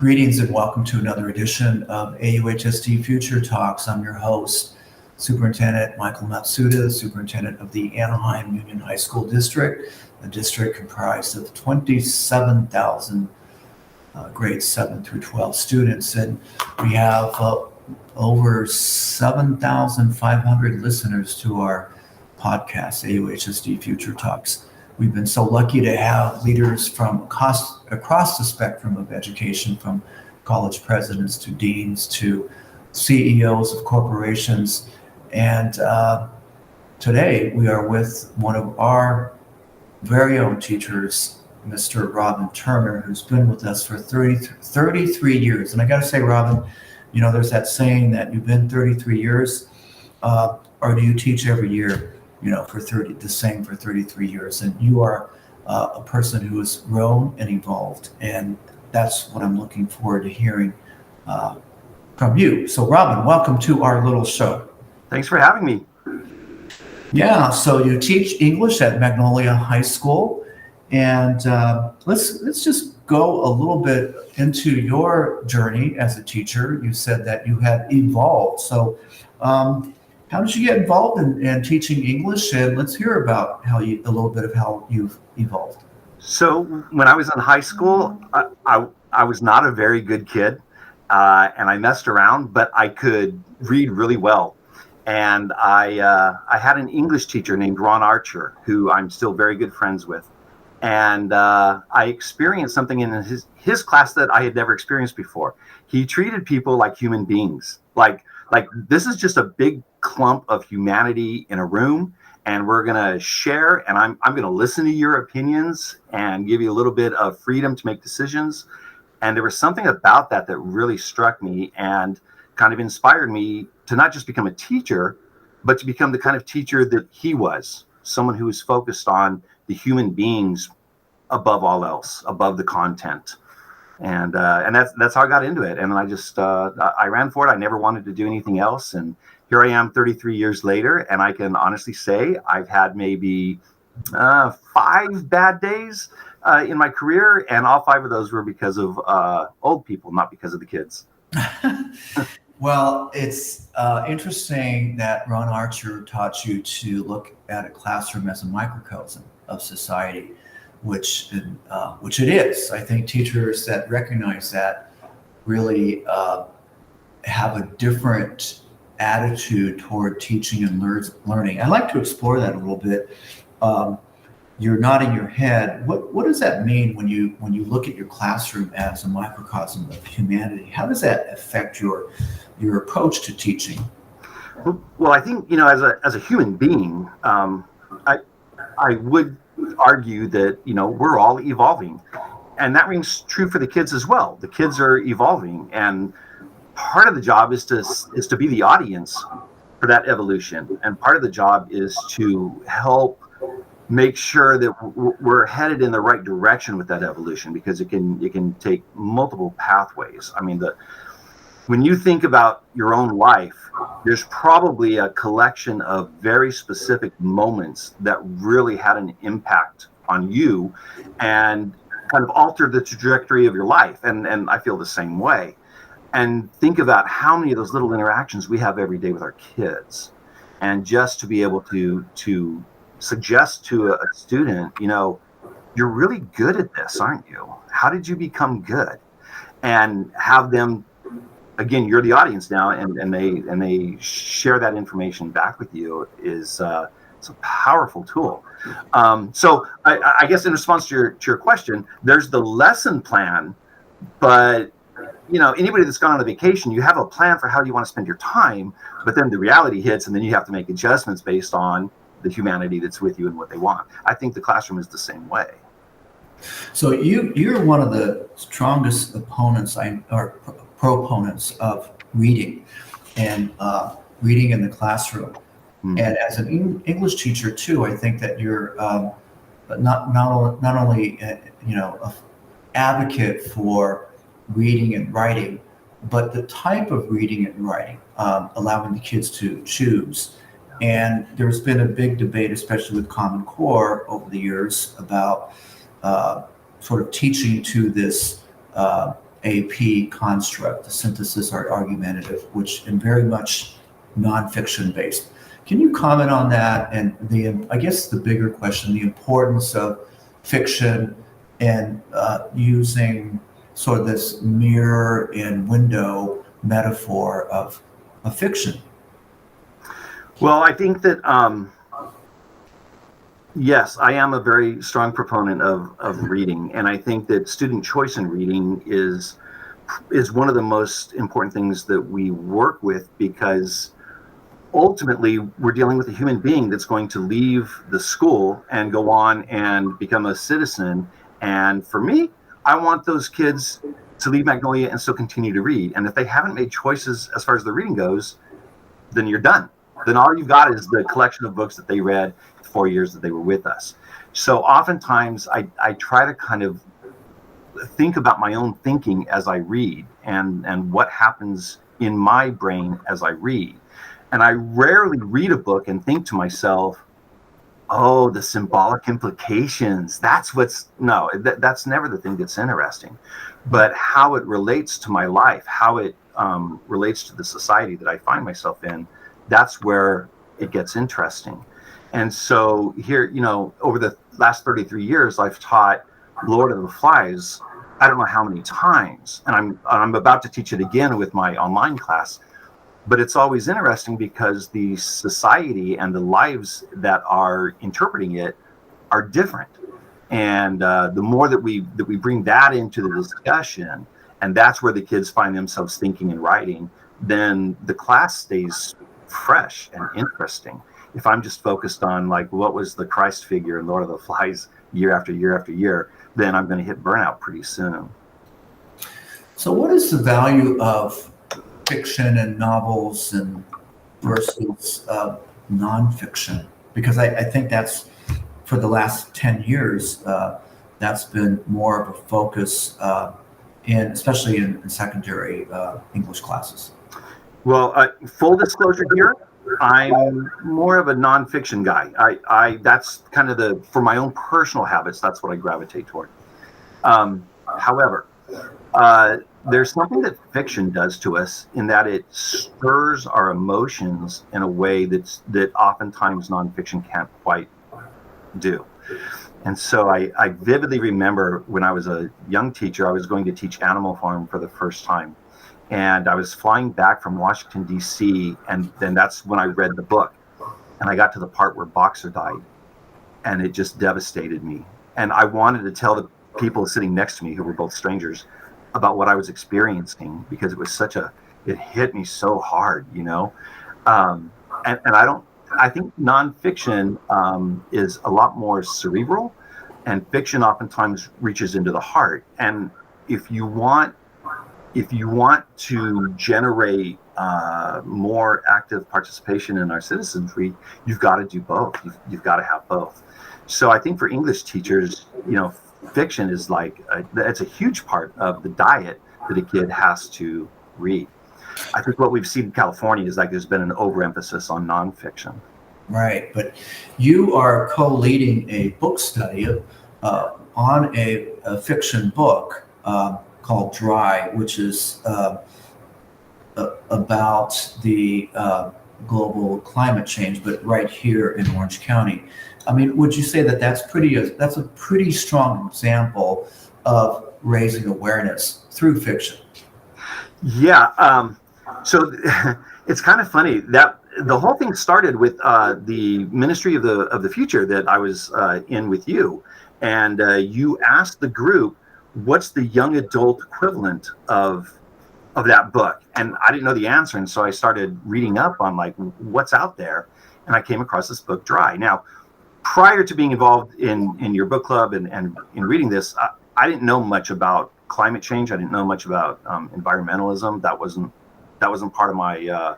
Greetings and welcome to another edition of AUHSD Future Talks. I'm your host, Superintendent Matsuda, Superintendent of the Anaheim Union High School District, a district comprised of 27,000 grades 7 through 12 students. And we have over 7,500 listeners to our podcast, AUHSD Future Talks. We've been so lucky to have leaders from across the spectrum of education, from college presidents to deans to CEOs of corporations. And today we are with one of our very own teachers, Mr. Robin Turner, who's been with us for 33 years. And I got to say, Robin, you know, there's that saying that you've been 33 years, or do you teach every year? You know, the same for 33 years. And you are a person who has grown and evolved. And that's what I'm looking forward to hearing from you. So Robin, welcome to our little show. Thanks for having me. Yeah, so you teach English at Magnolia High School. And let's just go a little bit into your journey as a teacher. You said that you had evolved. So how did you get involved in teaching English? And let's hear about a little bit of how you've evolved. So when I was in high school, I was not a very good kid, and I messed around, but I could read really well. And I had an English teacher named Ron Archer, who I'm still very good friends with. And I experienced something in his class that I had never experienced before. He treated people like human beings, like this is just a big clump of humanity in a room, and we're gonna share, and I'm gonna listen to your opinions and give you a little bit of freedom to make decisions. And there was something about that really struck me and kind of inspired me to not just become a teacher, but to become the kind of teacher that he was, someone who was focused on the human beings above all else, above the content. And that's how I got into it. And I just I ran for it. I never wanted to do anything else. And here I am 33 years later, and I can honestly say I've had maybe 5 bad days in my career, and all 5 of those were because of old people, not because of the kids. Well, it's interesting that Ron Archer taught you to look at a classroom as a microcosm of society, which it is. I think teachers that recognize that really have a different attitude toward teaching and learning. I'd like to explore that a little bit. You're nodding your head. What does that mean when you look at your classroom as a microcosm of humanity? How does that affect your approach to teaching? Well, I think, you know, as a human being, I would argue that, you know, we're all evolving, and that rings true for the kids as well. The kids are evolving, and part of the job is to be the audience for that evolution, and part of the job is to help make sure that we're headed in the right direction with that evolution, because it can take multiple pathways. I mean, when you think about your own life, there's probably a collection of very specific moments that really had an impact on you and kind of altered the trajectory of your life. And I feel the same way. And think about how many of those little interactions we have every day with our kids. And just to be able to suggest to a student, you know, you're really good at this, aren't you? How did you become good? And have them, again, you're the audience now, and they share that information back with you it's a powerful tool. So I guess in response to your question, there's the lesson plan, but you know, anybody that's gone on a vacation, you have a plan for how you want to spend your time, but then the reality hits, and then you have to make adjustments based on the humanity that's with you and what they want. I think the classroom is the same way. So you're one of the strongest opponents or proponents of reading and reading in the classroom. And as an English teacher too, I think that you're not only you know, an advocate for reading and writing, but the type of reading and writing, allowing the kids to choose. And there's been a big debate, especially with Common Core over the years, about sort of teaching to this AP construct, the synthesis art argumentative, which is very much nonfiction based. Can you comment on that? And I guess the bigger question, the importance of fiction and using sort of this mirror and window metaphor of fiction. Well, I think that, yes, I am a very strong proponent of reading. And I think that student choice in reading is one of the most important things that we work with, because ultimately we're dealing with a human being that's going to leave the school and go on and become a citizen. And for me, I want those kids to leave Magnolia and still continue to read. And if they haven't made choices as far as the reading goes, then you're done. Then all you've got is the collection of books that they read 4 years that they were with us. So oftentimes I try to kind of think about my own thinking as I read, and what happens in my brain as I read. And I rarely read a book and think to myself, oh, the symbolic implications. That's never the thing that's interesting. But how it relates to my life, how it relates to the society that I find myself in, that's where it gets interesting. And so here, over the last 33 years, I've taught Lord of the Flies, I don't know how many times, and I'm about to teach it again with my online class. But it's always interesting because the society and the lives that are interpreting it are different. And the more that we bring that into the discussion, and that's where the kids find themselves thinking and writing, then the class stays fresh and interesting. If I'm just focused on like what was the Christ figure in Lord of the Flies year after year after year, then I'm going to hit burnout pretty soon. So what is the value of fiction and novels and versus nonfiction? Because I think that's, for the last 10 years, that's been more of a focus especially in secondary English classes. Well, full disclosure here, I'm more of a nonfiction guy. I that's kind of for my own personal habits, that's what I gravitate toward. However, there's something that fiction does to us in that it stirs our emotions in a way that oftentimes nonfiction can't quite do. And so I vividly remember when I was a young teacher, I was going to teach Animal Farm for the first time. And I was flying back from Washington, D.C., and then that's when I read the book. And I got to the part where Boxer died, and it just devastated me. And I wanted to tell the people sitting next to me, who were both strangers, about what I was experiencing, because it was it hit me so hard, And I think nonfiction is a lot more cerebral, and fiction oftentimes reaches into the heart. And if you want to generate more active participation in our citizenry, you've got to do both. You've got to have both. So I think for English teachers, fiction is it's a huge part of the diet that a kid has to read. I think what we've seen in California is there's been an overemphasis on nonfiction. Right, but you are co-leading a book study on a fiction book called Dry, which is about the global climate change, but right here in Orange County. I mean, would you say that's a pretty strong example of raising awareness through fiction? Yeah. So it's kind of funny that the whole thing started with the Ministry of the Future that I was in with you, and you asked the group, what's the young adult equivalent of that book? And I didn't know the answer, and so I started reading up on what's out there, and I came across this book, Dry. Now, prior to being involved in your book club and in reading this, I didn't know much about climate change. I didn't know much about environmentalism. That wasn't part of my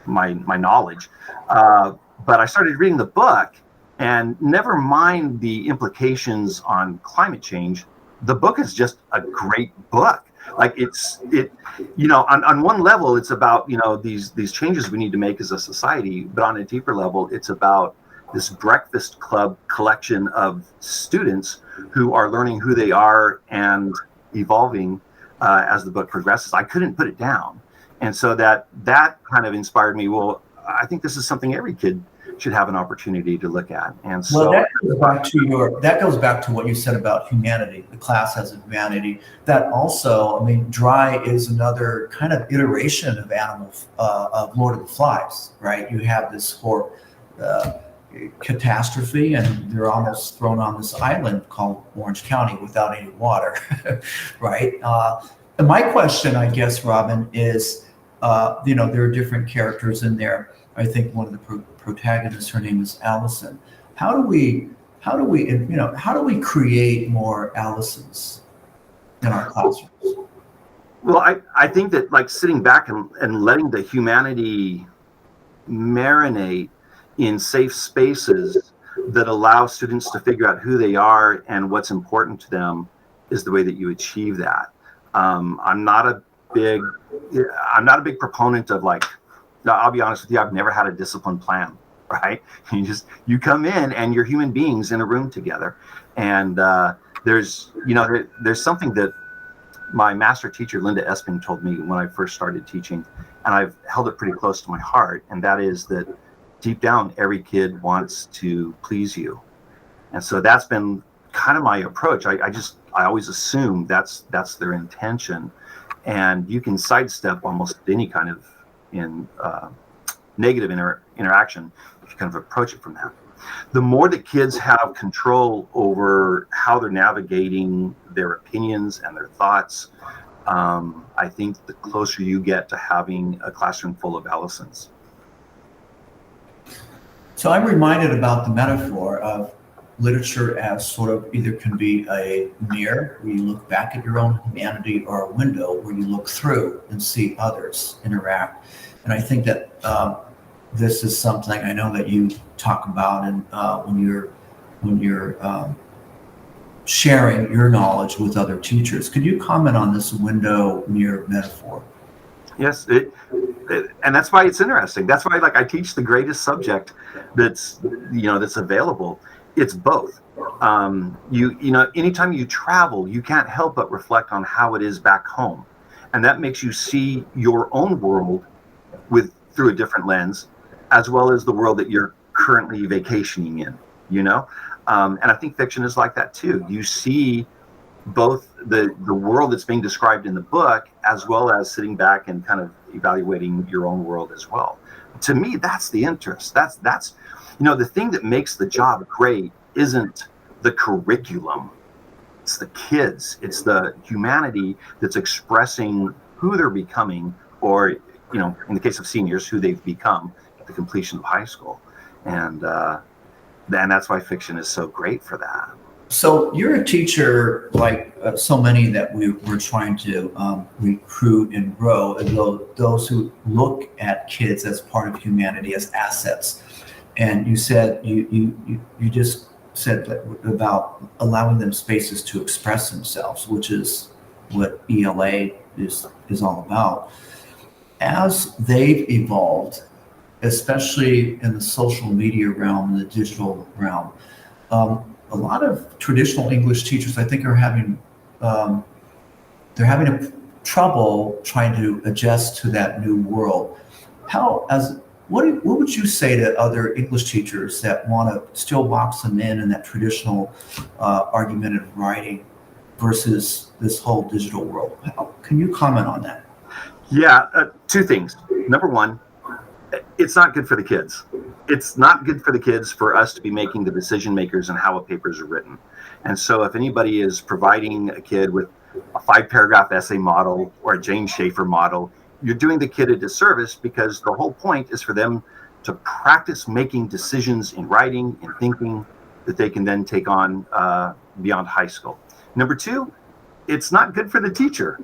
my knowledge. But I started reading the book, and never mind the implications on climate change, the book is just a great book. On one level, it's about these changes we need to make as a society, but on a deeper level, it's about this breakfast club collection of students who are learning who they are and evolving as the book progresses. I couldn't put it down. And so that kind of inspired me. Well, I think this is something every kid should have an opportunity to look at. And so that goes back to what you said about humanity, the class as a humanity. That also, I mean, Dry is another kind of iteration of of Lord of the Flies, right? You have this catastrophe, and they're almost thrown on this island called Orange County without any water, right? And my question, I guess, Robin, is, there are different characters in there. I think one of the protagonists, her name is Allison. How do we create more Allisons in our classrooms? Well, I think that, like, sitting back and letting the humanity marinate in safe spaces that allow students to figure out who they are and what's important to them is the way that you achieve that. I'm not a big proponent of, like, I'll be honest with you, I've never had a discipline plan, right? You come in and you're human beings in a room together. And there's something that my master teacher, Linda Esping, told me when I first started teaching, and I've held it pretty close to my heart. And that is that deep down, every kid wants to please you. And so that's been kind of my approach. I always assume that's their intention. And you can sidestep almost any kind of negative interaction if you kind of approach it from that. The more that kids have control over how they're navigating their opinions and their thoughts, I think the closer you get to having a classroom full of Allisons. So I'm reminded about the metaphor of literature as sort of either can be a mirror where you look back at your own humanity, or a window where you look through and see others interact. And I think that this is something I know that you talk about, and when you're sharing your knowledge with other teachers. Could you comment on this window mirror metaphor? Yes, and that's why it's interesting. That's why, like, I teach the greatest subject that's available. It's both. Anytime you travel, you can't help but reflect on how it is back home, and that makes you see your own world through a different lens, as well as the world that you're currently vacationing in. And I think fiction is like that too. You see both the world that's being described in the book, as well as sitting back and kind of evaluating your own world as well. To me, that's the interest. That's the thing that makes the job great isn't the curriculum. It's the kids. It's the humanity that's expressing who they're becoming, or, in the case of seniors, who they've become at the completion of high school. And that's why fiction is so great for that. So you're a teacher, like so many that we're trying to recruit and grow, and those who look at kids as part of humanity, as assets. And you said you just said about allowing them spaces to express themselves, which is what ELA is all about. As they've evolved, especially in the social media realm, the digital realm, a lot of traditional English teachers, I think, are having trouble trying to adjust to that new world. What would you say to other English teachers that want to still box them in that traditional argumentative writing versus this whole digital world? Can you comment on that? Yeah, two things. Number one, it's not good for the kids. It's not good for the kids for us to be making the decision makers on how a papers are written. And so if anybody is providing a kid with a 5-paragraph essay model or a Jane Schaefer model, you're doing the kid a disservice, because the whole point is for them to practice making decisions in writing and thinking that they can then take on beyond high school. Number two, it's not good for the teacher.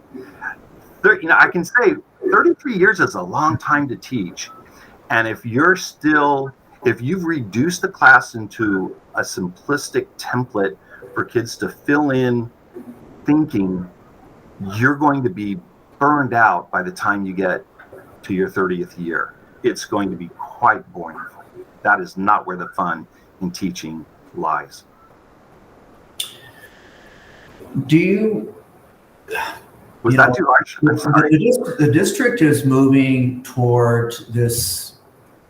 I can say 33 years is a long time to teach. And if you've reduced the class into a simplistic template for kids to fill in thinking, you're going to be burned out by the time you get to your 30th year. It's going to be quite boring. That is not where the fun in teaching lies. Was You that know, too harsh? I'm sorry. the district is moving toward this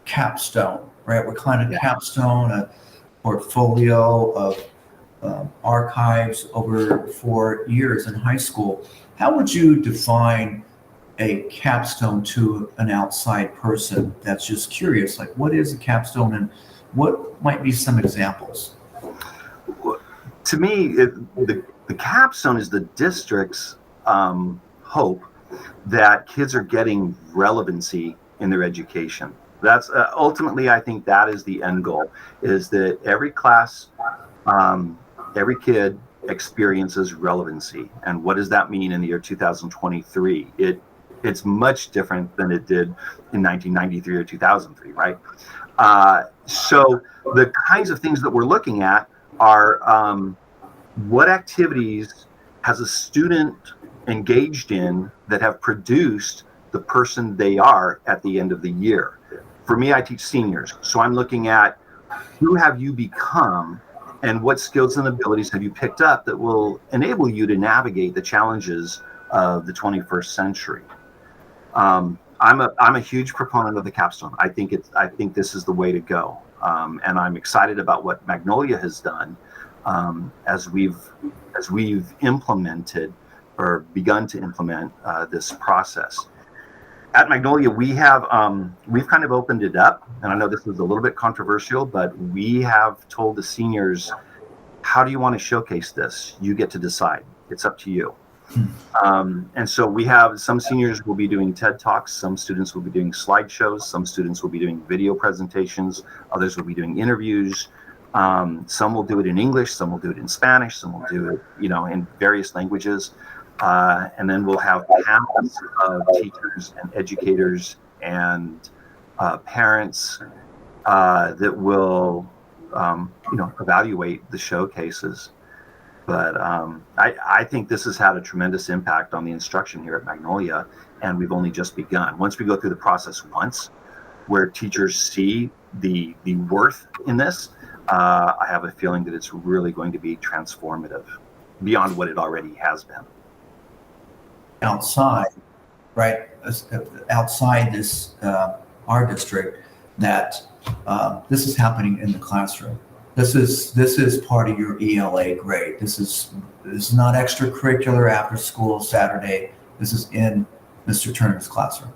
capstone, right? We're kind of Yeah. capstone, a portfolio of archives over 4 years in high school. How would you define a capstone to an outside person that's just curious? Like, what is a capstone, and what might be some examples? To me, the capstone is the district's hope that kids are getting relevancy in their education. That's ultimately, I think that is the end goal, is that every class, every kid experiences relevancy. And what does that mean in the year 2023? It's much different than it did in 1993 or 2003, right? So the kinds of things that we're looking at are what activities has a student engaged in that have produced the person they are at the end of the year. For me, I teach seniors, so I'm looking at who have you become and what skills and abilities have you picked up that will enable you to navigate the challenges of the 21st century. I'm a huge proponent of the capstone. I think this is the way to go, and I'm excited about what Magnolia has done as we've implemented or begun to implement this process. At Magnolia, we've kind of opened it up, and I know this is a little bit controversial, but we have told the seniors, how do you want to showcase this? You get to decide. It's up to you. And so we have some seniors will be doing TED Talks, some students will be doing slideshows, some students will be doing video presentations, others will be doing interviews. Some will do it in English, some will do it in Spanish, some will do it, in various languages. And then we'll have panels of teachers and educators and parents that will, evaluate the showcases. But I think this has had a tremendous impact on the instruction here at Magnolia, and we've only just begun. Once we go through the process once, where teachers see the worth in this, I have a feeling that it's really going to be transformative beyond what it already has been. Outside, right? Outside this, our district, that this is happening in the classroom. This is part of your ELA grade. This is not extracurricular after school Saturday. This is in Mr. Turner's classroom.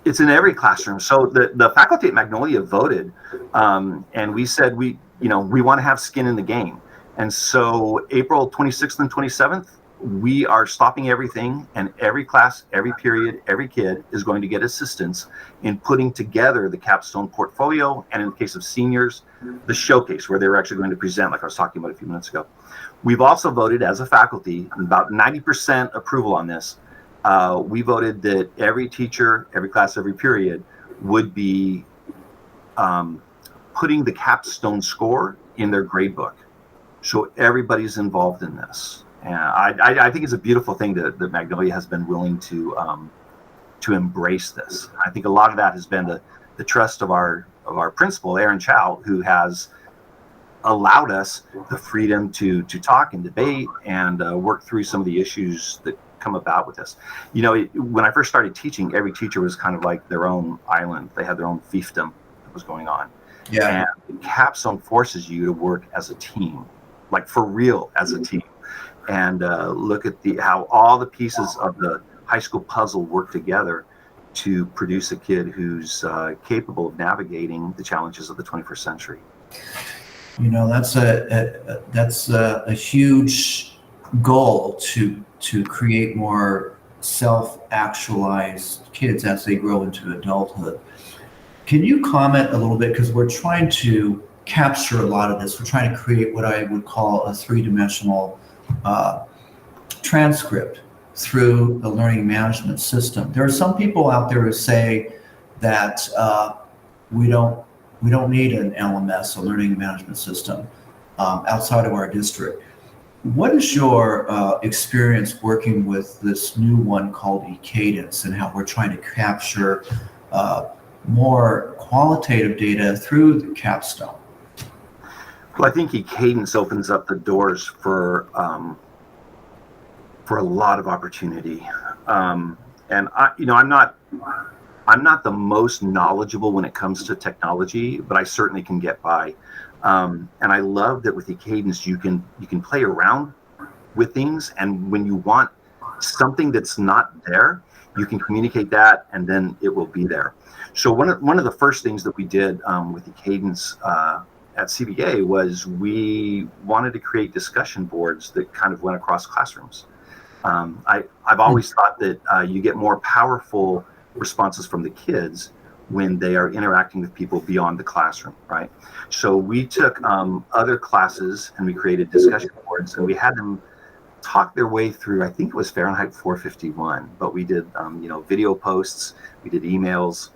It's in every classroom. So the faculty at Magnolia voted, and we said we want to have skin in the game. And so April 26th and 27th, we are stopping everything, and every class, every period, every kid is going to get assistance in putting together the capstone portfolio, and in the case of seniors, the showcase where they were actually going to present, like I was talking about a few minutes ago. We've also voted as a faculty, about 90% approval on this. We voted that every teacher, every class, every period would be putting the capstone score in their grade book. So everybody's involved in this. And I think it's a beautiful thing that Magnolia has been willing to embrace this. I think a lot of that has been the trust of our principal, Aaron Chow, who has allowed us the freedom to talk and debate and work through some of the issues that come about with this. When I first started teaching, every teacher was kind of like their own island. They had their own fiefdom that was going on. Yeah. And the capstone forces you to work as a team, like for real as a team. And look at how all the pieces of the high school puzzle work together to produce a kid who's capable of navigating the challenges of the 21st century. That's a huge goal to create more self-actualized kids as they grow into adulthood. Can you comment a little bit, because we're trying to capture a lot of this. We're trying to create what I would call a three-dimensional transcript through the learning management system. There are some people out there who say that we don't need an LMS, a learning management system, outside of our district. What is your experience working with this new one called eKadence, and how we're trying to capture more qualitative data through the capstone? Well, I think eKadence opens up the doors for a lot of opportunity. And I'm not the most knowledgeable when it comes to technology, but I certainly can get by. And I love that with eKadence, you can play around with things, and when you want something that's not there, you can communicate that, and then it will be there. So one of the first things that we did with eKadence at CBA was we wanted to create discussion boards that kind of went across classrooms. I've always thought that you get more powerful responses from the kids when they are interacting with people beyond the classroom, right? So we took other classes and we created discussion boards, and we had them talk their way through, I think it was Fahrenheit 451, but we did video posts, we did emails,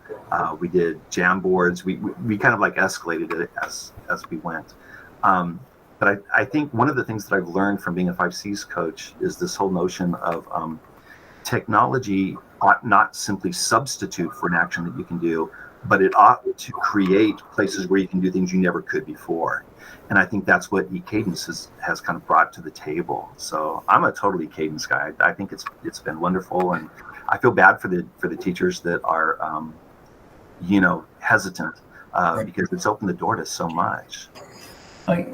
we did jam boards, we kind of like escalated it as we went. But I think one of the things that I've learned from being a 5Cs coach is this whole notion of technology ought not simply substitute for an action that you can do, but it ought to create places where you can do things you never could before. And I think that's what eKadence has kind of brought to the table. So I'm a total eKadence guy. I think it's been wonderful, and I feel bad for the teachers that are hesitant because it's opened the door to so much.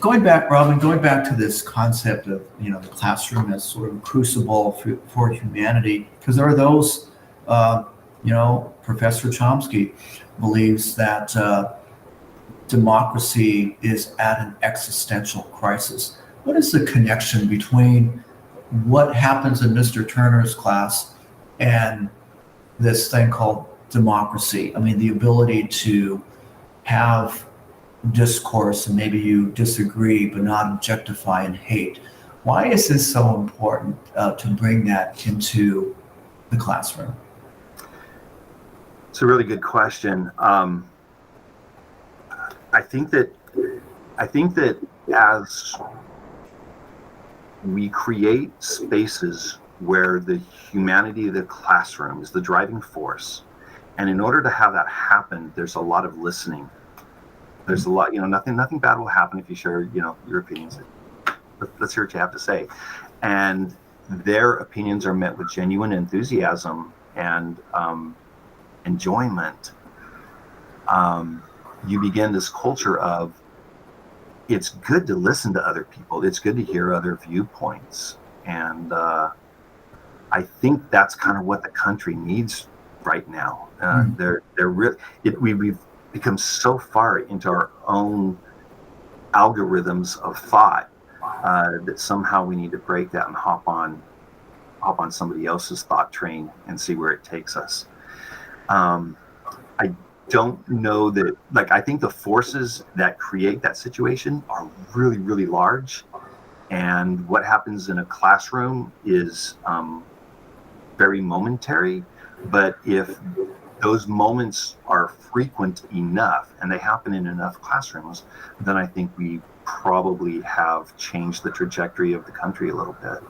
Going back, Robin, going back to this concept of the classroom as sort of a crucible for humanity, because there are those, Professor Chomsky believes that democracy is at an existential crisis. What is the connection between what happens in Mr. Turner's class and this thing called democracy? I mean, the ability to have discourse, and maybe you disagree but not objectify and hate. Why is this so important to bring that into the classroom? It's a really good question. I think that as we create spaces where the humanity of the classroom is the driving force, and in order to have that happen, there's a lot of listening. There's a lot, nothing bad will happen if you share, your opinions. Let's hear what you have to say. And their opinions are met with genuine enthusiasm and enjoyment. You begin this culture of, it's good to listen to other people. It's good to hear other viewpoints. And I think that's kind of what the country needs right now. We've become so far into our own algorithms of thought that somehow we need to break that and hop on somebody else's thought train and see where it takes us. I don't know that, I think the forces that create that situation are really, really large. And what happens in a classroom is very momentary. But if those moments are frequent enough and they happen in enough classrooms, then I think we probably have changed the trajectory of the country a little bit.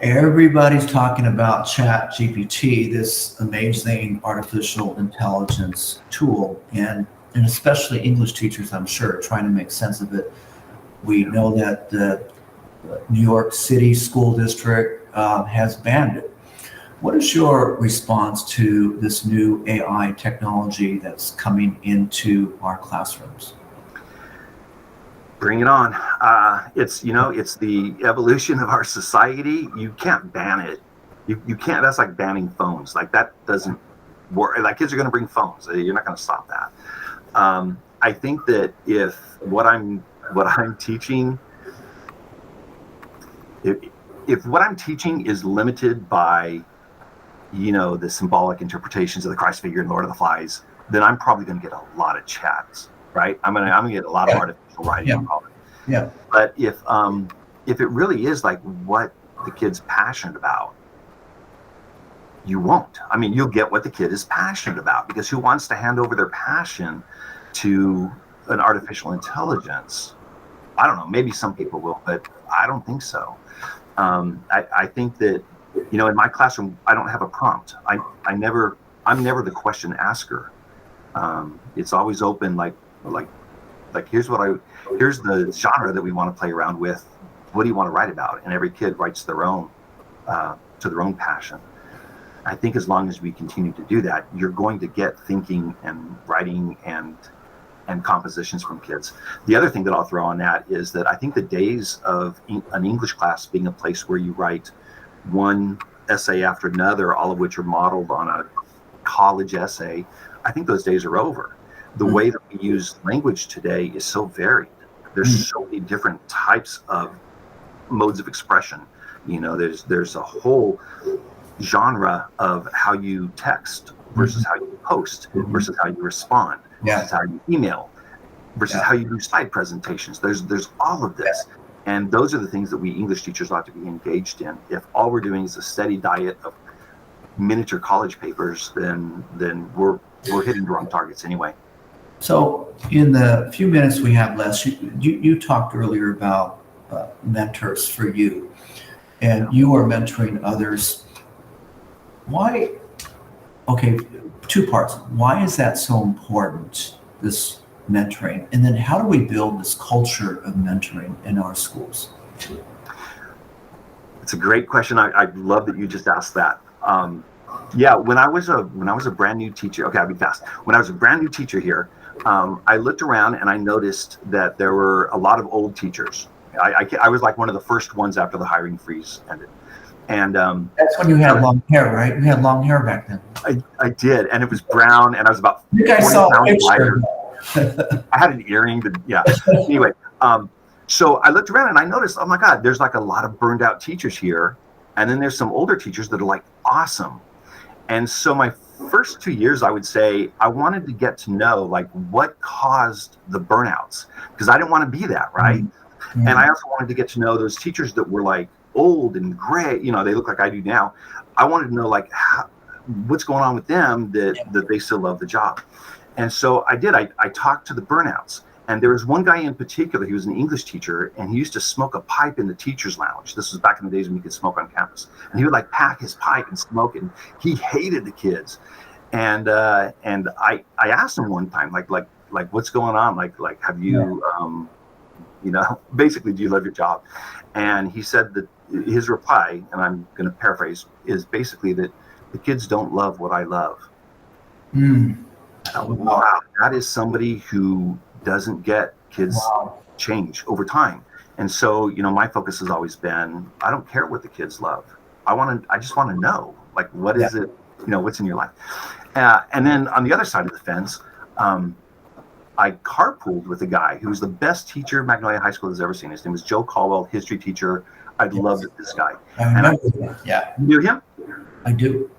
Everybody's talking about ChatGPT, this amazing artificial intelligence tool, and especially English teachers, I'm sure, trying to make sense of it. We know that the New York City School District has banned it. What is your response to this new AI technology that's coming into our classrooms? Bring it on. It's the evolution of our society. You can't ban it. You can't. That's like banning phones. That doesn't work. Kids are going to bring phones. You're not going to stop that. I think that if what I'm teaching, if what I'm teaching is limited by the symbolic interpretations of the Christ figure and Lord of the Flies, then I'm probably going to get a lot of chats, right? I'm gonna get a lot of artificial writing. Yeah. But if it really is what the kid's passionate about, you won't. I mean, you'll get what the kid is passionate about, because who wants to hand over their passion to an artificial intelligence? I don't know. Maybe some people will, but I don't think so. I think that, in my classroom, I don't have a prompt. I'm never the question asker. It's always open, here's the genre that we want to play around with. what do you want to write about? And every kid writes their own, to their own passion. I think as long as we continue to do that, you're going to get thinking and writing and compositions from kids. The other thing that I'll throw on that is that I think the days of an English class being a place where you write one essay after another, all of which are modeled on a college essay, I think those days are over. The way that we use language today is so varied. There's so many different types of modes of expression. You know, there's a whole genre of how you text versus how you post versus how you respond versus how you email versus how you do slide presentations. There's all of this. And those are the things that we English teachers ought to be engaged in. If all we're doing is a steady diet of miniature college papers, then we're hitting the wrong targets anyway. So in the few minutes we have left, you talked earlier about mentors for you, and you are mentoring others. Why? Okay, two parts. Why is that so important, this mentoring? And then how do we build this culture of mentoring in our schools? It's a great question. I love that you just asked that. When I was a brand new teacher, okay, I'll be fast. When I was a brand new teacher here, I looked around and I noticed that there were a lot of old teachers. I was like one of the first ones after the hiring freeze ended. And that's when you had long hair, right? You had long hair back then. I did, and it was brown, and I was about 40 pounds lighter. I had an earring, but yeah. Anyway, so I looked around and I noticed, oh my God, there's like a lot of burned out teachers here, and then there's some older teachers that are like awesome. And so my first 2 years, I would say, I wanted to get to know like what caused the burnouts, because I didn't want to be that, right? And I also wanted to get to know those teachers that were like old and gray, you know, they look like I do now. I wanted to know like what's going on with them that they still love the job. And so I did. I talked to the burnouts, and there was one guy in particular. He was an English teacher, and he used to smoke a pipe in the teacher's lounge. This was back in the days when you could smoke on campus, and he would like pack his pipe and smoke it. And he hated the kids, and I asked him one time like what's going on, like have you you know, basically, do you love your job? And he said that his reply, and I'm going to paraphrase, is basically that the kids don't love what I love. Wow, that is somebody who doesn't get kids change over time. And so, you know, my focus has always been, I don't care what the kids love. I just want to know, like, what is it, you know, what's in your life? And then on the other side of the fence, I carpooled with a guy who was the best teacher Magnolia High School has ever seen. His name was Joe Caldwell, history teacher. I loved this guy. Yeah. You knew him? I do.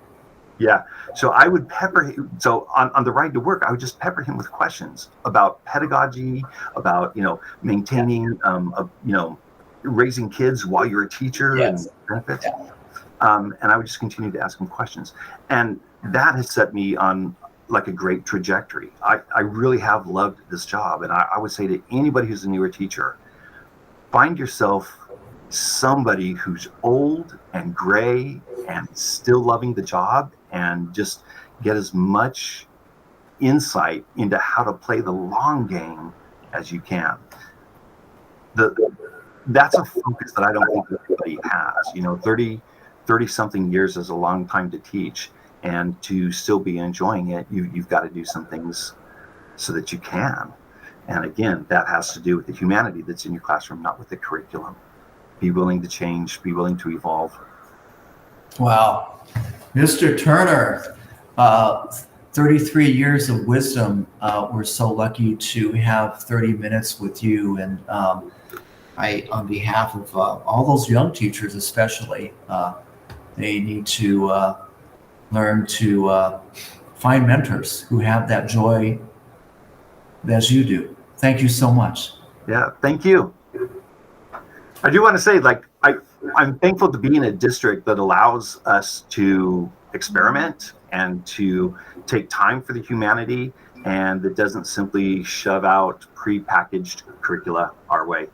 Yeah. So I would pepper him. So on the ride to work, I would just pepper him with questions about pedagogy, about, you know, maintaining, you know, raising kids while you're a teacher and benefits. And I would just continue to ask him questions. And that has set me on like a great trajectory. I really have loved this job. And I would say to anybody who's a newer teacher, find yourself somebody who's old and gray and still loving the job, and just get as much insight into how to play the long game as you can. That's a focus that I don't think everybody has. You know, 30 something years is a long time to teach, and to still be enjoying it, you've got to do some things so that you can. And again, that has to do with the humanity that's in your classroom, not with the curriculum. Be willing to change, be willing to evolve. Wow. Mr. Turner, 33 years of wisdom. We're so lucky to have 30 minutes with you. And I, on behalf of all those young teachers especially, they need to learn to find mentors who have that joy as you do. Thank you so much. Yeah, thank you. I do want to say, like, I'm thankful to be in a district that allows us to experiment and to take time for the humanity, and that doesn't simply shove out pre-packaged curricula our way.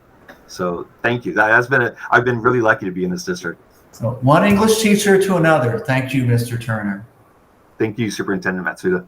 So thank you. I've been really lucky to be in this district. So one English teacher to another. Thank you, Mr. Turner. Thank you, Superintendent Matsuda.